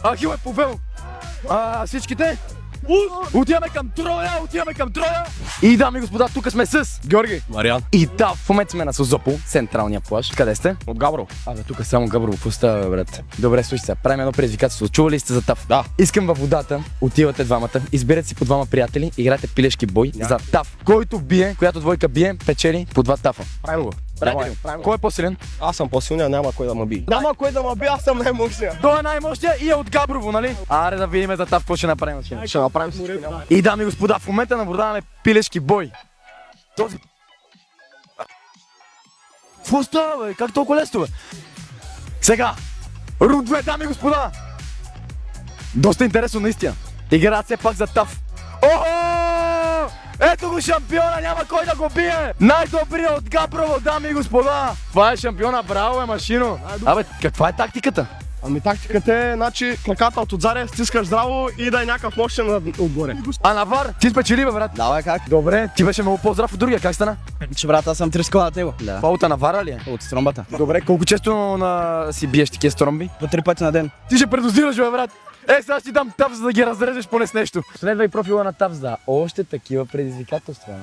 Ахил е повел всичките. Отиваме към Троя, И дами и господа, тук сме с Георги, Мариан. и да, в момента сме на Созопол, централния плаж. Къде сте? От Габрово. Абе, тук е само Габрово, какво става, брат? Добре, слушайте се, правим едно предизвикателство. Чували ли сте за ТАФ? Да. Искам във водата, отивате двамата, изберете си по двама приятели, играте пилешки бой за ТАФ. Който бие, която двойка бие, печели по 2 ТАФа. Правим го. Правим. Кой е по-силен? Аз съм по-силния, няма кой да ме бие. Няма кой да ме бие, аз съм най-мощния. Той е най-мощния и е от Габрово, нали? Аре да видим за ТАФ какво ще направим. Ще направим всички. И дами и господа, в момента наблюдаваме пилешки бой. Този... Какво става, бе? Как толкова лесно, бе? Сега, рунд 2, дами и господа! Доста интересно, наистина. Играят все пак за ТАФ. Охо! Ето го шампиона, няма кой да го бие! Най-добрият от Габрово, дами и господа! Това е шампиона, браво е, машино! Абе, каква е тактиката? Ами тактиката е, значи, краката от отзаре, стискаш здраво и да е някакъв мощен отгоре. А на ВАР, ти спечели, бе, брат? Давай как? Добре, ти беше много по-здрав от другия, как стана? Че брат, аз съм трескал над него. Да. Фаута на Вара ли е? От стромбата. Добре, колко често си биеш такива стромби? По 3 пъти на ден. Ти ще предозираш, бе, брат! Сега ще ти дам ТАФ, за да ги разрежеш поне с нещо. Следвай профила на ТАФ, за още такива предизвикателства.